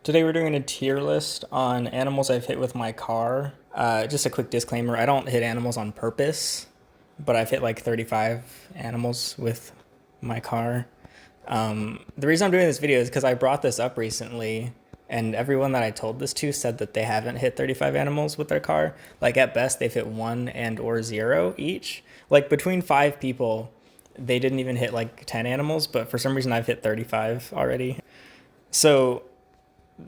Today we're doing a tier list on animals I've hit with my car. Just a quick disclaimer, I don't hit animals on purpose, but I've hit like 35 animals with my car. The reason I'm doing this video is because I brought this up recently, and everyone that I told this to said that they haven't hit 35 animals with their car. Like at best, they've hit 1 and or 0 each. Like between 5 people, they didn't even hit like 10 animals, but for some reason I've hit 35 already. So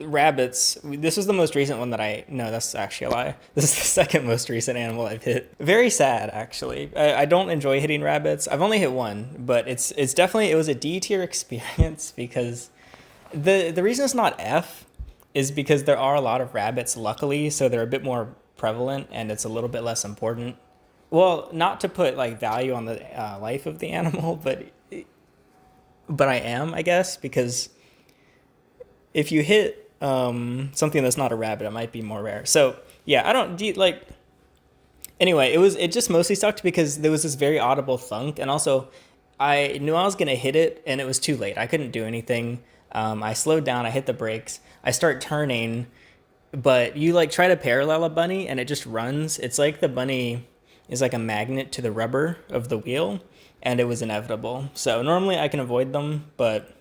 rabbits, this was the most recent one that no, that's actually a lie. This is the second most recent animal I've hit. Very sad, actually. I don't enjoy hitting rabbits. I've only hit one, but it's definitely, it was a D tier experience because the reason it's not F is because there are a lot of rabbits, luckily, so they're a bit more prevalent and it's a little bit less important. Well, not to put like value on the life of the animal, but I am, I guess, because if you hit something that's not a rabbit, it might be more rare. So yeah, I don't like. Anyway, it just mostly sucked because there was this very audible thunk, and also I knew I was gonna hit it, and it was too late. I couldn't do anything. I slowed down. I hit the brakes. I start turning, but you like try to parallel a bunny, and it just runs. It's like the bunny is like a magnet to the rubber of the wheel, and it was inevitable. So normally I can avoid them, but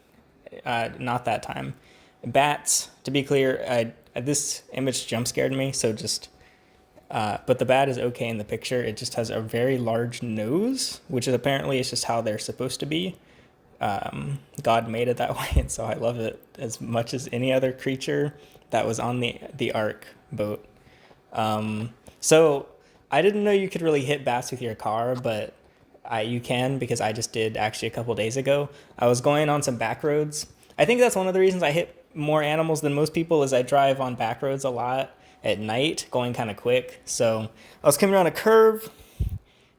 not that time. Bats, to be clear, this image jump scared me, so just, but the bat is okay in the picture. It just has a very large nose, which is apparently it's just how they're supposed to be. God made it that way, and so I love it as much as any other creature that was on the Ark boat. So I didn't know you could really hit bats with your car, but you can, because I just did actually a couple days ago. I was going on some back roads. I think that's one of the reasons I hit more animals than most people is I drive on back roads a lot at night, going kind of quick. So I was coming around a curve,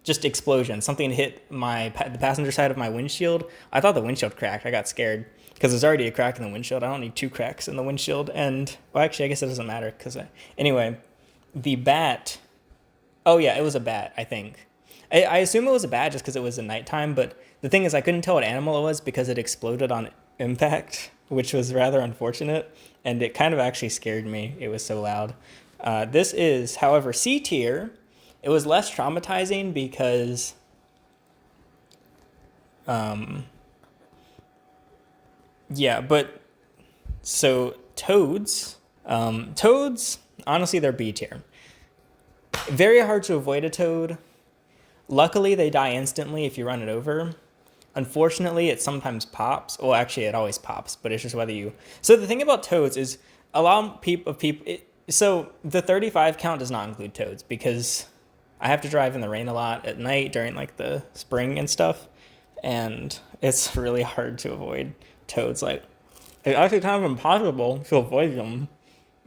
just explosion. Something hit the passenger side of my windshield. I thought the windshield cracked. I got scared because there's already a crack in the windshield. I don't need 2 cracks in the windshield. And well, actually, I guess it doesn't matter because anyway, the bat. Oh yeah, it was a bat. I think. I assume it was a bat just because it was at nighttime. But the thing is, I couldn't tell what animal it was because it exploded on impact, which was rather unfortunate, and it kind of actually scared me. It was so loud. This is, however, C tier. It was less traumatizing because yeah, but so toads, honestly, they're B tier. Very hard to avoid a toad. Luckily, they die instantly if you run it over. Unfortunately, it sometimes pops. Well, actually, it always pops, but it's just whether you... So the thing about toads is a lot of people... So the 35 count does not include toads because I have to drive in the rain a lot at night during like the spring and stuff, and it's really hard to avoid toads. Like, it's actually kind of impossible to avoid them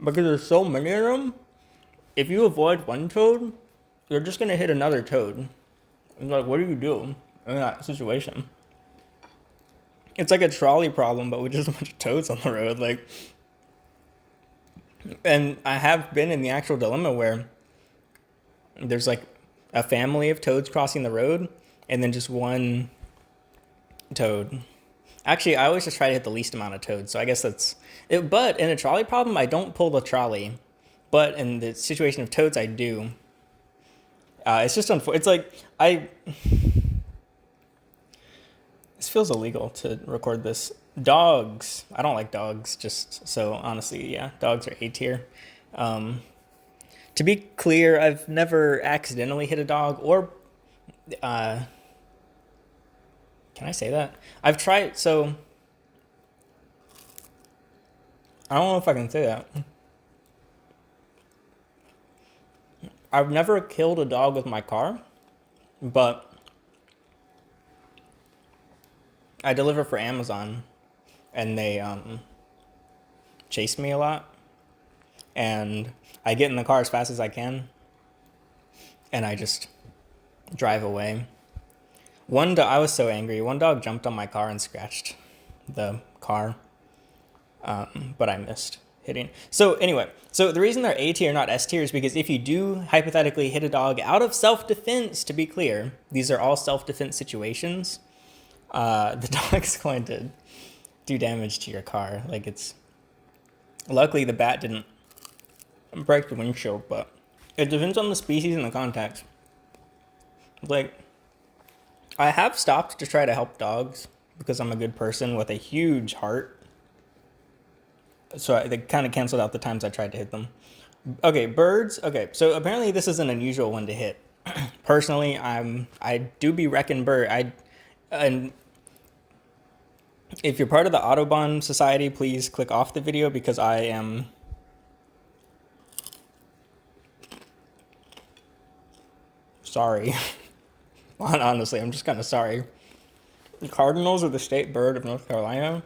because there's so many of them. If you avoid one toad, you're just going to hit another toad. It's like, what do you do in that situation? It's like a trolley problem, but with just a bunch of toads on the road. Like, and I have been in the actual dilemma where there's like a family of toads crossing the road, and then just one toad. Actually, I always just try to hit the least amount of toads, so I guess that's it. But in a trolley problem, I don't pull the trolley. But in the situation of toads, I do. It's just it's like this feels illegal to record this. Dogs. I don't like dogs, just so honestly, yeah, dogs are A tier. To be clear, I've never accidentally hit a dog or can I say that? I've tried, so I don't know if I can say that. I've never killed a dog with my car, but I deliver for Amazon, and they chase me a lot, and I get in the car as fast as I can, and I just drive away. I was so angry. One dog jumped on my car and scratched the car, but I missed hitting. So anyway, so the reason they're A tier, not S tier, is because if you do hypothetically hit a dog out of self-defense, to be clear, these are all self-defense situations, the dog's going to do damage to your car. Like, it's Luckily, the bat didn't break the windshield, but it depends on the species and the context. Like, I have stopped to try to help dogs because I'm a good person with a huge heart. So they kind of canceled out the times I tried to hit them. Okay, birds. Okay, so apparently this is an unusual one to hit. Personally, I do be wrecking bird. And if you're part of the Audubon Society, please click off the video because I am sorry. Honestly, I'm just kind of sorry. The cardinals are the state bird of North Carolina.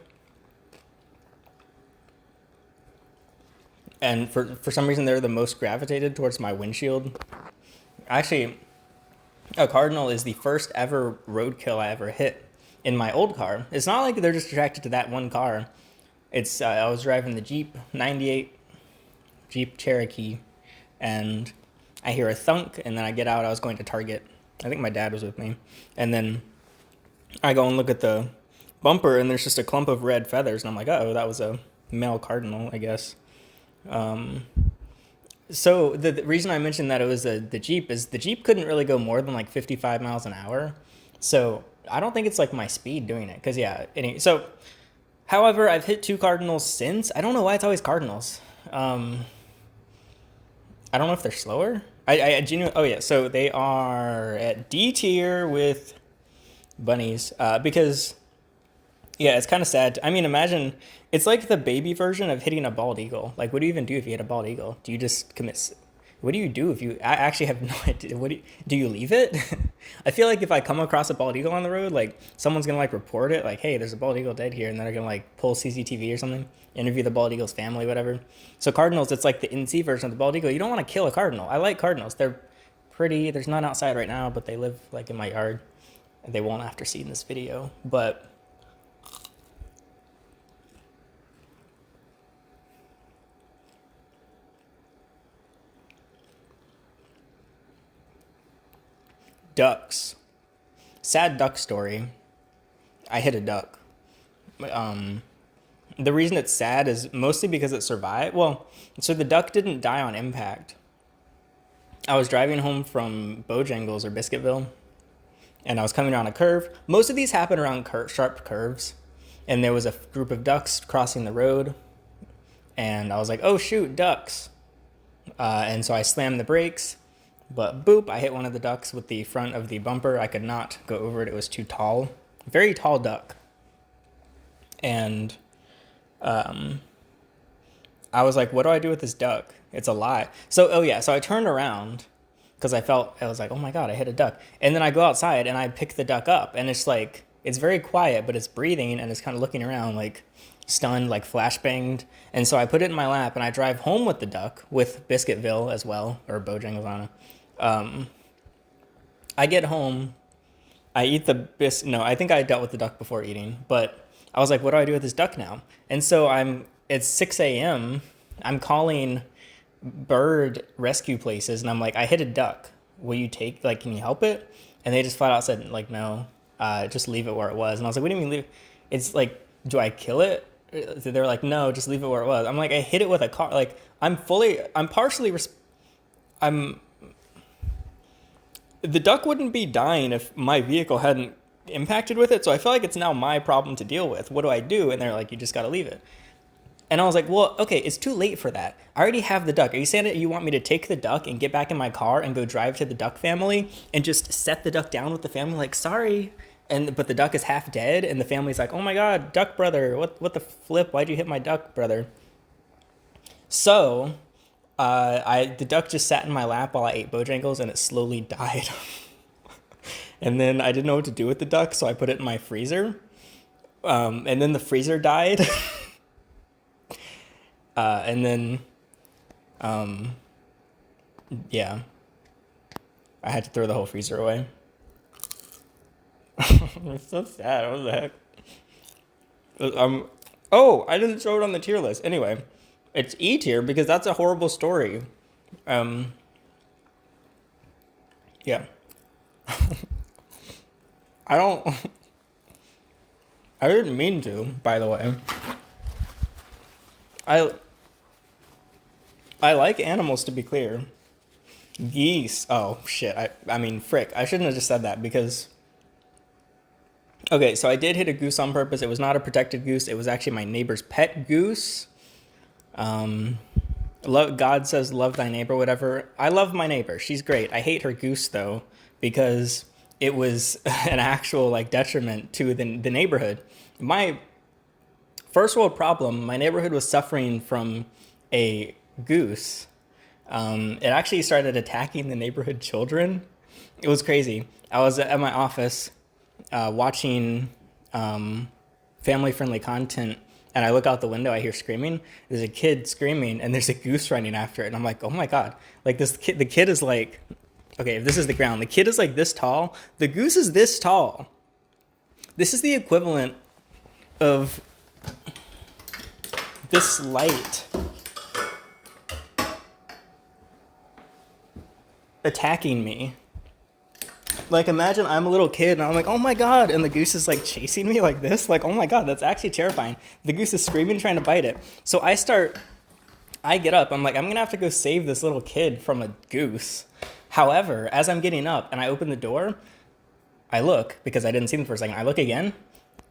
And for some reason, they're the most gravitated towards my windshield. Actually, a cardinal is the first ever roadkill I ever hit in my old car. It's not like they're just attracted to that one car. It's I was driving the Jeep 98 Jeep Cherokee, and I hear a thunk, and then I get out. I was going to Target. I think my dad was with me. And then I go and look at the bumper, and there's just a clump of red feathers. And I'm like, oh, that was a male cardinal, I guess. So the reason I mentioned that it was the Jeep is the Jeep couldn't really go more than like 55 miles an hour. So I don't think it's like my speed doing it. Because, yeah. So, however, I've hit 2 cardinals since. I don't know why it's always cardinals. I don't know if they're slower. Oh, yeah. So they are at D tier with bunnies. Because, yeah, it's kind of sad. I mean, imagine it's like the baby version of hitting a bald eagle. Like, what do you even do if you hit a bald eagle? Do you just commit? What do you do if you? I actually have no idea. Do you leave it? I feel like if I come across a bald eagle on the road, like someone's gonna like report it, like, hey, there's a bald eagle dead here, and then they're gonna like pull CCTV or something, interview the bald eagle's family, whatever. So cardinals, it's like the NC version of the bald eagle. You don't want to kill a cardinal. I like cardinals. They're pretty. There's none outside right now, but they live like in my yard. They won't after seeing this video, but. Ducks. Sad duck story. I hit a duck. The reason it's sad is mostly because it survived. Well, so the duck didn't die on impact. I was driving home from Bojangles or Biscuitville, and I was coming around a curve. Most of these happen around sharp curves, and there was a group of ducks crossing the road, and I was like, oh shoot, ducks. And so I slammed the brakes. But boop, I hit one of the ducks with the front of the bumper. I could not go over it. It was too tall. Very tall duck. And I was like, what do I do with this duck? It's alive. So, oh yeah, so I turned around because I was like, oh my God, I hit a duck. And then I go outside and I pick the duck up. And it's like, it's very quiet, but it's breathing and it's kind of looking around like stunned, like flashbanged. And so I put it in my lap and I drive home with the duck with Biscuitville as well, or Bojangles on it. I get home, I eat the no, I think I dealt with the duck before eating, but I was like, what do I do with this duck now? And so it's 6 a.m. I'm calling bird rescue places and I'm like, I hit a duck. Will you can you help it? And they just flat out said like, no, just leave it where it was. And I was like, what do you mean leave? It's like, do I kill it? They were like, no, just leave it where it was. I'm like, I hit it with a car. Like the duck wouldn't be dying if my vehicle hadn't impacted with it. So I feel like it's now my problem to deal with. What do I do? And they're like, you just got to leave it. And I was like, well, okay, it's too late for that. I already have the duck. Are you saying that you want me to take the duck and get back in my car and go drive to the duck family and just set the duck down with the family? Like, sorry. But the duck is half dead. And the family's like, oh my God, duck brother. What the flip? Why'd you hit my duck brother? So the duck just sat in my lap while I ate Bojangles and it slowly died. And then I didn't know what to do with the duck, so I put it in my freezer. And then the freezer died. And then, yeah, I had to throw the whole freezer away. It's so sad. What the heck? Oh, I didn't show it on the tier list. Anyway, it's E tier because that's a horrible story. Yeah. I didn't mean to, by the way. I like animals, to be clear. Geese. Oh shit. I mean, frick. I shouldn't have just said that because. Okay, so I did hit a goose on purpose. It was not a protected goose. It was actually my neighbor's pet goose. Um, God says love thy neighbor, whatever. I love my neighbor. She's great. I hate her goose though because it was an actual like detriment to the neighborhood. My first world problem. My neighborhood was suffering from a goose. It actually started attacking the neighborhood children. It was crazy. I was at my office watching family friendly content, and I look out the window, I hear screaming. There's a kid screaming, and there's a goose running after it. And I'm like, oh my God. Like this kid, the kid is like, okay, if this is the ground, the kid is like this tall. The goose is this tall. This is the equivalent of this light attacking me. Like, imagine I'm a little kid and I'm like, oh my God, and the goose is like chasing me like this. Like, oh my God, that's actually terrifying. The goose is screaming, trying to bite it. So I get up, I'm like, I'm gonna have to go save this little kid from a goose. However, as I'm getting up and I open the door, I look, because I didn't see them for a second, I look again,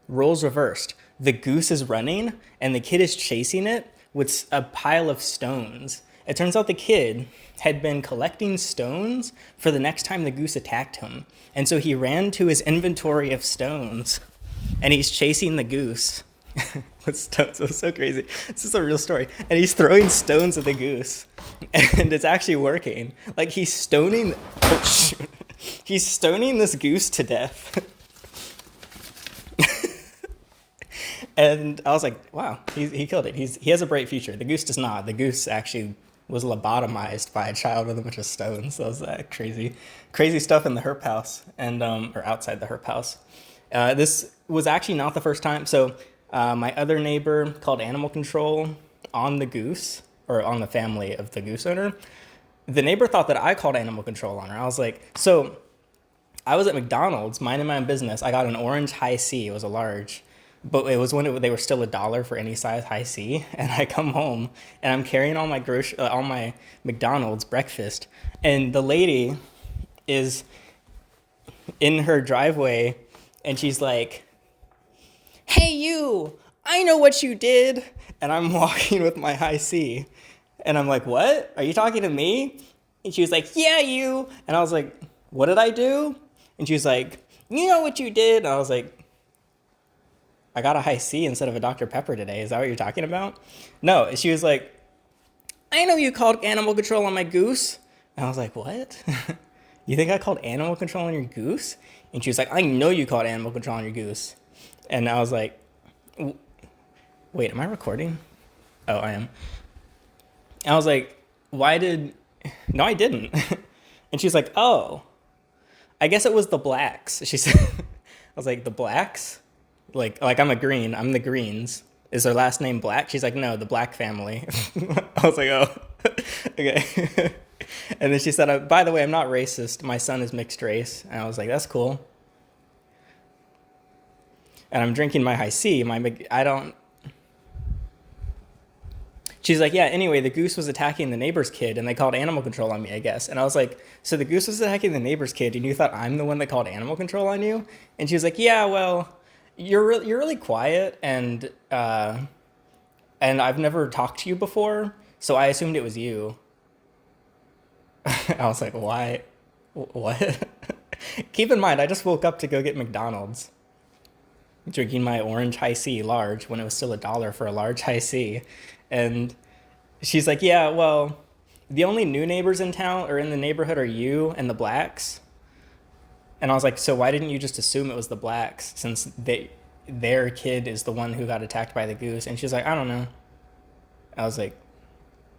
roles reversed. The goose is running and the kid is chasing it with a pile of stones. It turns out the kid had been collecting stones for the next time the goose attacked him. And so he ran to his inventory of stones and he's chasing the goose with stones. It was so crazy. This is a real story. And he's throwing stones at the goose and it's actually working. Like he's stoning this goose to death. And I was like, wow, he killed it. He has a bright future. The goose does not. The goose actually was lobotomized by a child with a bunch of stones. That was crazy stuff in the herp house and or outside the herp house. This was actually not the first time. So my other neighbor called animal control on the goose, or on the family of the goose owner. The neighbor thought that I called animal control on her. I was like, so I was at McDonald's minding my own business. I got an orange high C. It was a large. But it was when they were still $1 for any size high C, and I come home and I'm carrying all my McDonald's breakfast, and the lady is in her driveway, and she's like, "Hey you, I know what you did," and I'm walking with my high C, and I'm like, "What? Are you talking to me?" And she was like, "Yeah, you," and I was like, "What did I do?" And she was like, "You know what you did," and I was like, I got a high C instead of a Dr. Pepper today. Is that what you're talking about? No, she was like, I know you called animal control on my goose. And I was like, what? You think I called animal control on your goose? And she was like, I know you called animal control on your goose. And I was like, wait, am I recording? Oh, I am. And I was like, no, I didn't. And she's like, oh, I guess it was the blacks. She said, I was like, the blacks? Like I'm I'm the Greens. Is their last name Black? She's like, no, the Black family. I was like, oh, okay. And then she said, by the way, I'm not racist. My son is mixed race. And I was like, that's cool. And I'm drinking my high C. She's like, yeah, anyway, the goose was attacking the neighbor's kid and they called animal control on me, I guess. And I was like, so the goose was attacking the neighbor's kid and you thought I'm the one that called animal control on you? And she was like, yeah, well, you're really quiet and I've never talked to you before, so I assumed it was you. I was like, why? What? Keep in mind, I just woke up to go get McDonald's, drinking my orange high C large when it was still $1 for a large high C. And she's like, yeah, well, the only new neighbors in town or in the neighborhood are you and the blacks. And I was like, so why didn't you just assume it was the blacks since their kid is the one who got attacked by the goose? And she's like, I don't know. I was like,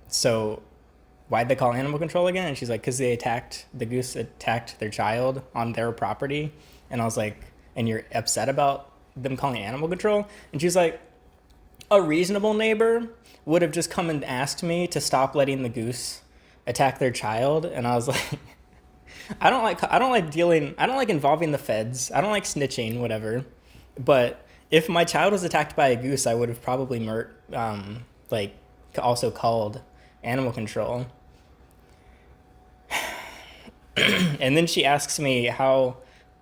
so why'd they call animal control again? And she's like, because the goose attacked their child on their property. And I was like, and you're upset about them calling animal control? And she's like, a reasonable neighbor would have just come and asked me to stop letting the goose attack their child. And I was like, I don't like involving the feds. I don't like snitching, whatever. But if my child was attacked by a goose, I would have probably also called animal control. And then she asks me how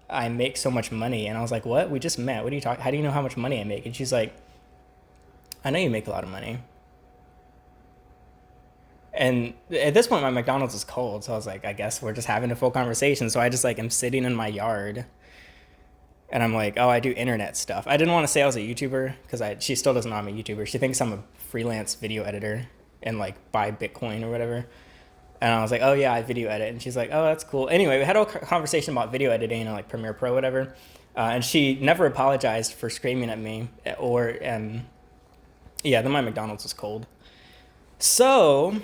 I make so much money, and I was like, "What? We just met. What are you talking? How do you know how much money I make?" And she's like, "I know you make a lot of money." And at this point, my McDonald's is cold, so I was like, "I guess we're just having a full conversation." So I just like am sitting in my yard, and I'm like, "Oh, I do internet stuff." I didn't want to say I was a YouTuber because she still doesn't know I'm a YouTuber. She thinks I'm a freelance video editor and like buy Bitcoin or whatever. And I was like, "Oh yeah, I video edit." And she's like, "Oh, that's cool." Anyway, we had a conversation about video editing and like Premiere Pro, whatever. And she never apologized for screaming at me or yeah. Then my McDonald's was cold, so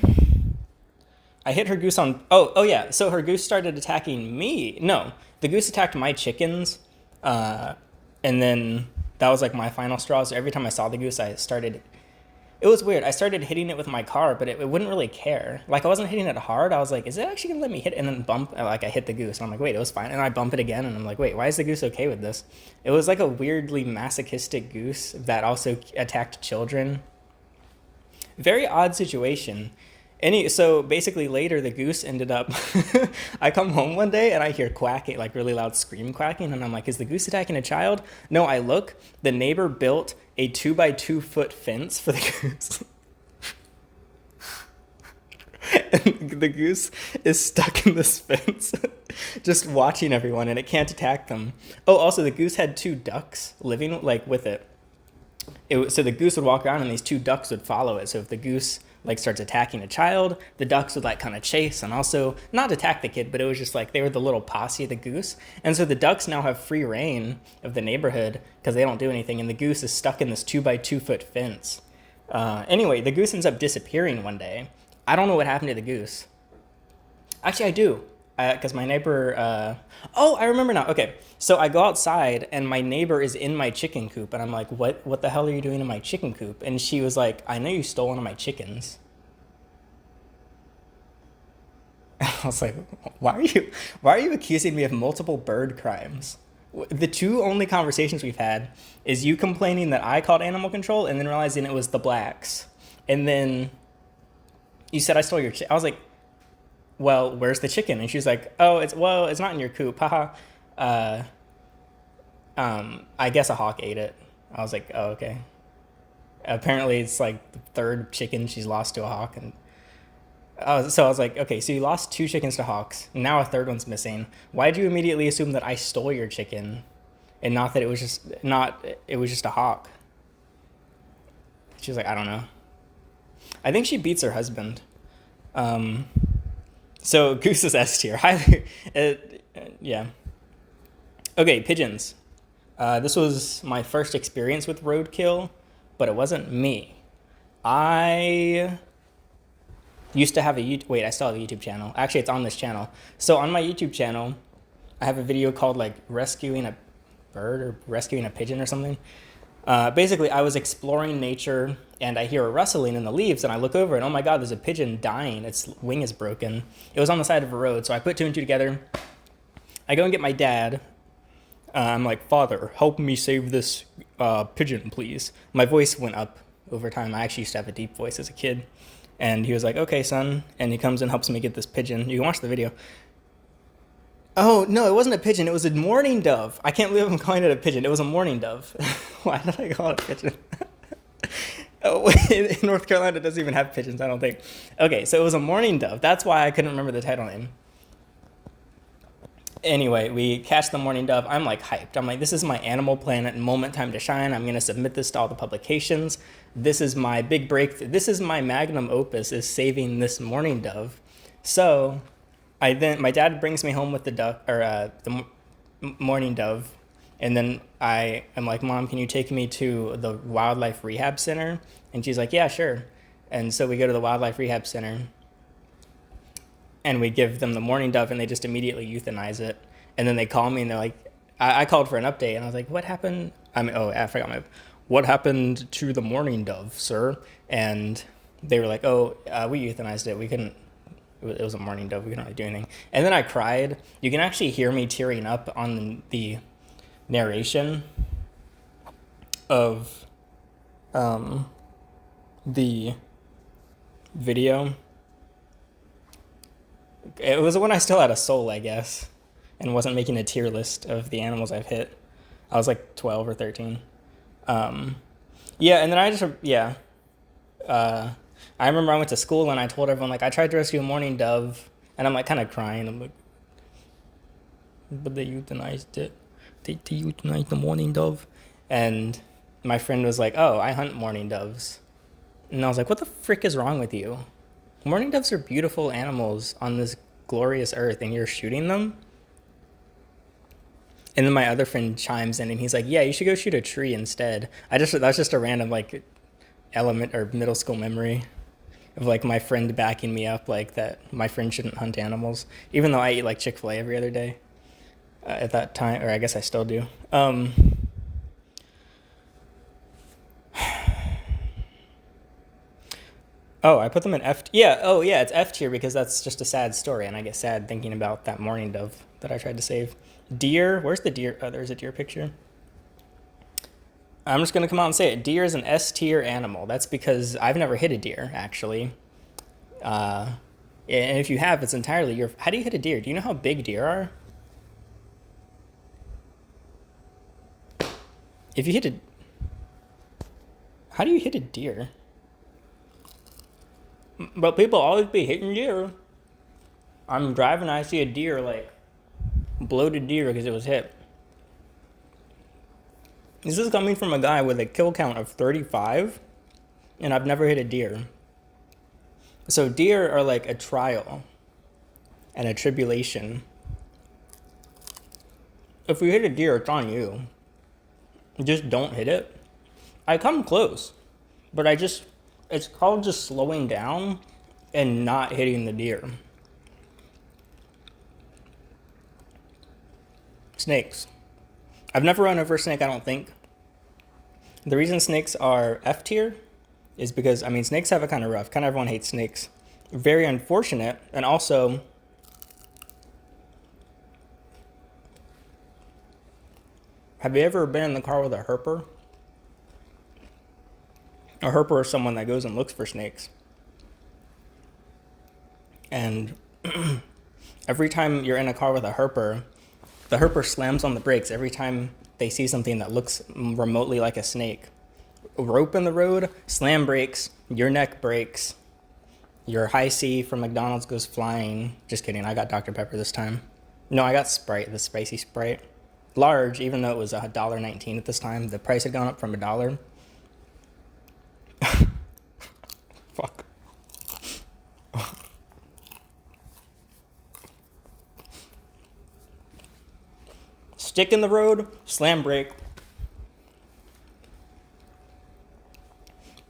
I hit her goose on. Oh yeah. So her goose started attacking me. No, the goose attacked my chickens, and then that was like my final straw. So every time I saw the goose, I started. It was weird. I started hitting it with my car, but it wouldn't really care. Like I wasn't hitting it hard. I was like, is it actually gonna let me hit it? And then bump. Like I hit the goose, and I'm like, wait, it was fine. And I bump it again, and I'm like, wait, why is the goose okay with this? It was like a weirdly masochistic goose that also attacked children. Very odd situation. So basically later the goose ended up I come home one day and I hear quacking, like really loud scream quacking, and I'm like, is the goose attacking a child? No, I look, the neighbor built a 2 by 2 foot fence for the goose. And the goose is stuck in this fence just watching everyone, and it can't attack them. Oh, also the goose had 2 ducks living like with it. So the goose would walk around and these 2 ducks would follow it. So if the goose like starts attacking a child, the ducks would like kind of chase and also not attack the kid, but it was just like they were the little posse of the goose. And so the ducks now have free reign of the neighborhood because they don't do anything, and the goose is stuck in this 2 by 2 foot fence. Anyway, the goose ends up disappearing one day. I don't know what happened to the goose. Actually, I do. Because my neighbor, oh, I remember now. Okay, so I go outside and my neighbor is in my chicken coop, and I'm like, what the hell are you doing in my chicken coop? And she was like, I know you stole one of my chickens. I was like, why are you accusing me of multiple bird crimes? The two only conversations we've had is you complaining that I called animal control and then realizing it was the blacks. And then you said I stole your chicken. I was like, well, where's the chicken? And she's like, oh, it's not in your coop. Haha. I guess a hawk ate it. I was like, oh, okay. Apparently it's like the 3rd chicken she's lost to a hawk. And so I was like, okay, so you lost 2 chickens to hawks. Now a 3rd one's missing. Why'd you immediately assume that I stole your chicken and not that it was just a hawk? She was like, I don't know. I think she beats her husband. So goose is S tier. Highly, yeah. Okay, pigeons. This was my first experience with roadkill, but it wasn't me. I used to have I still have a YouTube channel. Actually, it's on this channel. So on my YouTube channel, I have a video called like rescuing a bird or rescuing a pigeon or something. Basically, I was exploring nature and I hear a rustling in the leaves and I look over and oh my god, there's a pigeon dying. Its wing is broken. It was on the side of a road, so I put 2 and 2 together. I go and get my dad. I'm like, Father, help me save this pigeon, please. My voice went up over time. I actually used to have a deep voice as a kid. And he was like, okay, son. And he comes and helps me get this pigeon. You can watch the video. Oh, no, it wasn't a pigeon. It was a mourning dove. I can't believe I'm calling it a pigeon. It was a mourning dove. Why did I call it a pigeon? Oh, in North Carolina, it doesn't even have pigeons, I don't think. Okay, so it was a mourning dove. That's why I couldn't remember the title name. Anyway, we catch the mourning dove. I'm like hyped. I'm like, this is my Animal Planet moment time to shine. I'm going to submit this to all the publications. This is my big breakthrough. This is my magnum opus, is saving this mourning dove. So my dad brings me home with the duck or the mourning dove, and then I am like, Mom, can you take me to the wildlife rehab center? And she's like, yeah, sure. And so we go to the wildlife rehab center, and we give them the mourning dove, and they just immediately euthanize it. And then they call me, and they're like, I called for an update, and I was like, what happened? I forgot what happened to the mourning dove, sir? And they were like, we euthanized it. We couldn't. It was a mourning dove. We couldn't really do anything. And then I cried. You can actually hear me tearing up on the narration of the video. It was when I still had a soul, I guess, and wasn't making a tier list of the animals I've hit. I was like 12 or 13. Um, yeah, and then I remember I went to school and I told everyone, like, I tried to rescue a mourning dove, and I'm like kind of crying. I'm like, but they euthanized it. They euthanized the mourning dove. And my friend was like, oh, I hunt mourning doves. And I was like, what the frick is wrong with you? Mourning doves are beautiful animals on this glorious earth, and you're shooting them? And then my other friend chimes in and he's like, yeah, you should go shoot a tree instead. That was just a random like element or middle school memory of like my friend backing me up, like that my friend shouldn't hunt animals, even though I eat like Chick-fil-A every other day at that time, or I guess I still do. Oh, I put them in F. Yeah. Oh, yeah. It's F tier because that's just a sad story, and I get sad thinking about that mourning dove that I tried to save. Deer. Where's the deer? Oh, there's a deer picture. I'm just gonna come out and say it. Deer is an S tier animal. That's because I've never hit a deer actually. And if you have, it's entirely your. How do you hit a deer? Do you know how big deer are? If you hit a. How do you hit a deer? But people always be hitting deer. I'm driving, I see a deer, like, bloated deer because it was hit. This is coming from a guy with a kill count of 35, and I've never hit a deer. So deer are like a trial and a tribulation. If you hit a deer, it's on you. Just don't hit it. I come close, but it's called just slowing down and not hitting the deer. Snakes. I've never run over a snake, I don't think. The reason snakes are F tier is because, I mean, snakes have it kind of rough. Kind of everyone hates snakes. Very unfortunate. And also, have you ever been in the car with a herper? A herper is someone that goes and looks for snakes. And every time you're in a car with a herper, the herper slams on the brakes every time they see something that looks remotely like a snake. Rope in the road, slam brakes, your neck breaks, your high C from McDonald's goes flying. Just kidding, I got Dr. Pepper this time. No, I got Sprite, the spicy Sprite. Large, even though it was $1.19 at this time. The price had gone up from $1. Fuck. Stick in the road, slam brake.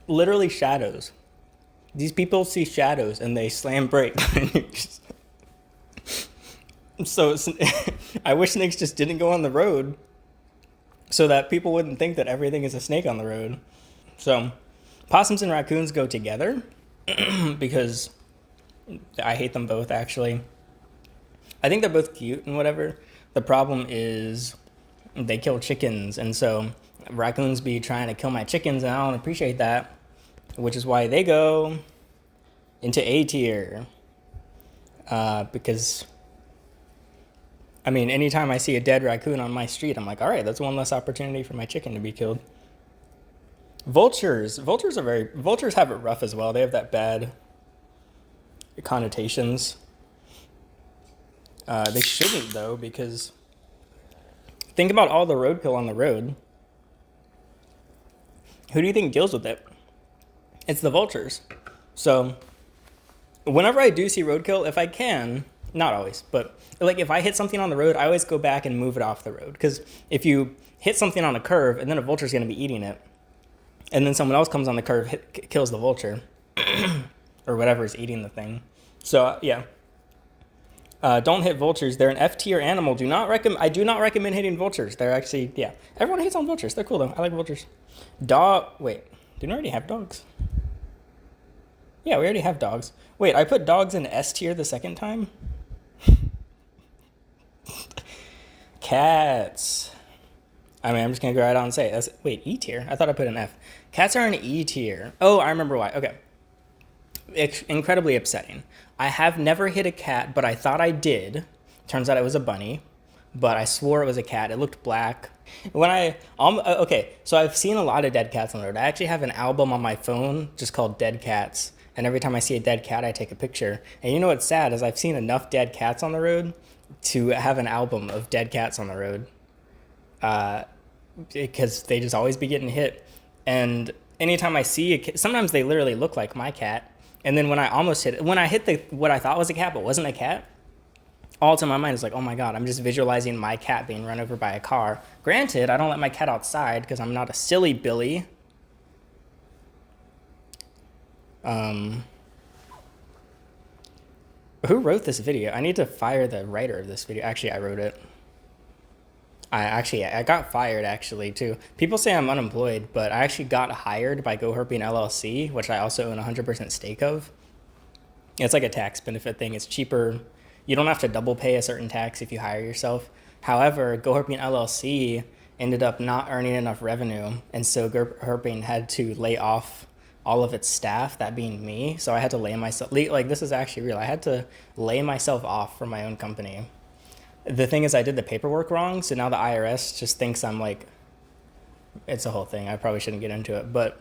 Literally shadows. These people see shadows and they slam brake. So I wish snakes just didn't go on the road so that people wouldn't think that everything is a snake on the road. So possums and raccoons go together because I hate them both, actually. I think they're both cute and whatever. The problem is they kill chickens, and so raccoons be trying to kill my chickens, and I don't appreciate that, which is why they go into A tier. Because, I mean, anytime I see a dead raccoon on my street, I'm like, all right, that's one less opportunity for my chicken to be killed. Vultures have it rough as well. They have that bad connotations. They shouldn't, though, because think about all the roadkill on the road. Who do you think deals with it? It's the vultures. So whenever I do see roadkill, if I can, not always, but like if I hit something on the road, I always go back and move it off the road. Because if you hit something on a curve and then a vulture's going to be eating it, and then someone else comes on the curve, kills the vulture, or whatever is eating the thing. So, yeah. Don't hit vultures. They're an F tier animal. I do not recommend hitting vultures. They're actually, yeah. Everyone hates on vultures. They're cool though. I like vultures. Wait, didn't we already have dogs? Yeah, we already have dogs. Wait, I put dogs in S tier the second time? Cats. I mean, I'm just gonna go right out and say it. Wait, E tier? I thought I put an F. Cats are an E tier. Oh, I remember why. Okay. incredibly upsetting. I have never hit a cat, but I thought I did. Turns out it was a bunny, but I swore it was a cat. It looked black. Okay, so I've seen a lot of dead cats on the road. I actually have an album on my phone just called Dead Cats. And every time I see a dead cat, I take a picture. And you know what's sad is I've seen enough dead cats on the road to have an album of dead cats on the road. Because they just always be getting hit. And anytime I see a cat, sometimes they literally look like my cat. And then when I hit what I thought was a cat but wasn't a cat, all to my mind is like, oh my God, I'm just visualizing my cat being run over by a car. Granted, I don't let my cat outside because I'm not a silly Billy. Who wrote this video? I need to fire the writer of this video. Actually, I wrote it. I got fired actually too. People say I'm unemployed, but I actually got hired by GoHerping LLC, which I also own 100% stake of. It's like a tax benefit thing. It's cheaper. You don't have to double pay a certain tax if you hire yourself. However, GoHerping LLC ended up not earning enough revenue, and so GoHerping had to lay off all of its staff, that being me. So I had to this is actually real. I had to lay myself off from my own company. The thing is, I did the paperwork wrong, so now the IRS just thinks I'm like, it's a whole thing. I probably shouldn't get into it, but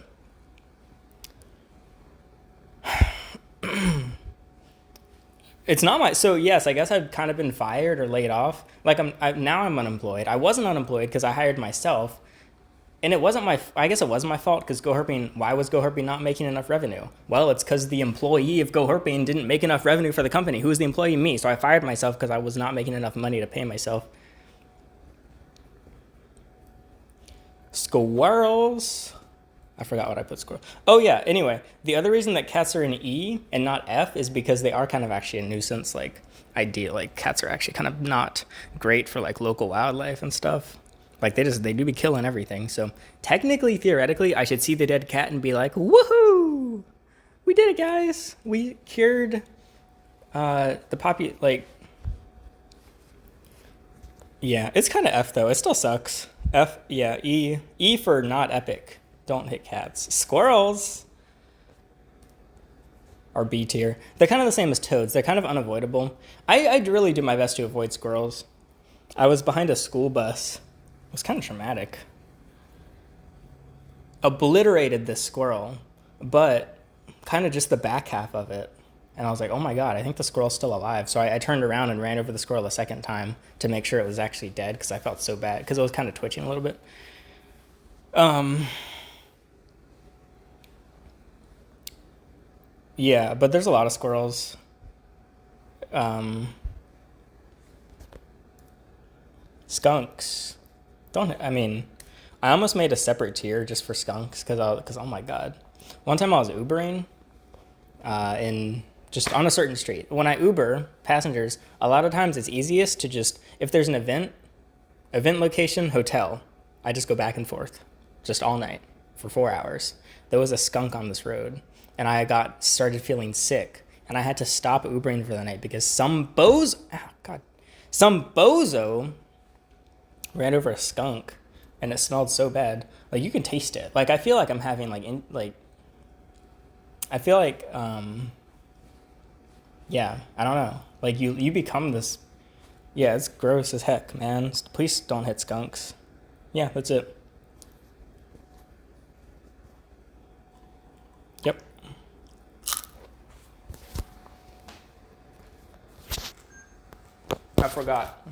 it's not so yes, I guess I've kind of been fired or laid off. Like now I'm unemployed. I wasn't unemployed because I hired myself. And I guess it wasn't my fault because why was GoHerping not making enough revenue? Well, it's because the employee of GoHerping didn't make enough revenue for the company. Who was the employee? Me. So I fired myself because I was not making enough money to pay myself. Squirrels. I forgot what I put squirrel. Oh yeah, anyway, the other reason that cats are in E and not F is because they are kind of actually a nuisance. Like cats are actually kind of not great for like local wildlife and stuff. Like they do be killing everything. So technically, theoretically, I should see the dead cat and be like, woohoo! We did it, guys. We cured yeah, it's kind of F though. It still sucks. F, yeah, E. E for not epic. Don't hit cats. Squirrels are B tier. They're kind of the same as toads. They're kind of unavoidable. I really do my best to avoid squirrels. I was behind a school bus. It was kind of traumatic. Obliterated this squirrel, but kind of just the back half of it. And I was like, oh my God, I think the squirrel's still alive. So I turned around and ran over the squirrel a second time to make sure it was actually dead because I felt so bad because it was kind of twitching a little bit. Yeah, but there's a lot of squirrels. Skunks. I almost made a separate tier just for skunks because oh my God. One time I was Ubering in just on a certain street. When I Uber passengers, a lot of times it's easiest to just, if there's an event location, hotel, I just go back and forth just all night for 4 hours. There was a skunk on this road and I started feeling sick and I had to stop Ubering for the night because some bozo ran over a skunk and it smelled so bad. Like you can taste it. Like I feel like I'm having yeah, I don't know. Like you become this. Yeah, it's gross as heck, man. Please don't hit skunks. Yeah, that's it. Yep. I forgot.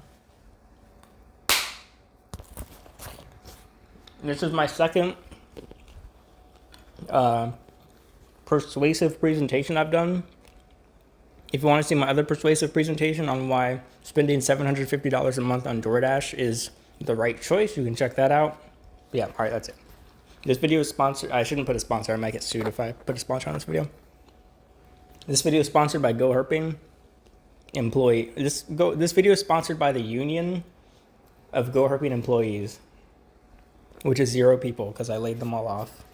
This is my second persuasive presentation I've done. If you want to see my other persuasive presentation on why spending $750 a month on DoorDash is the right choice, you can check that out. Yeah, all right, that's it. This video is sponsored. I shouldn't put a sponsor. I might get sued if I put a sponsor on this video. This video is sponsored by GoHerping employee. This video is sponsored by the Union of GoHerping employees, which is 0 people because I laid them all off.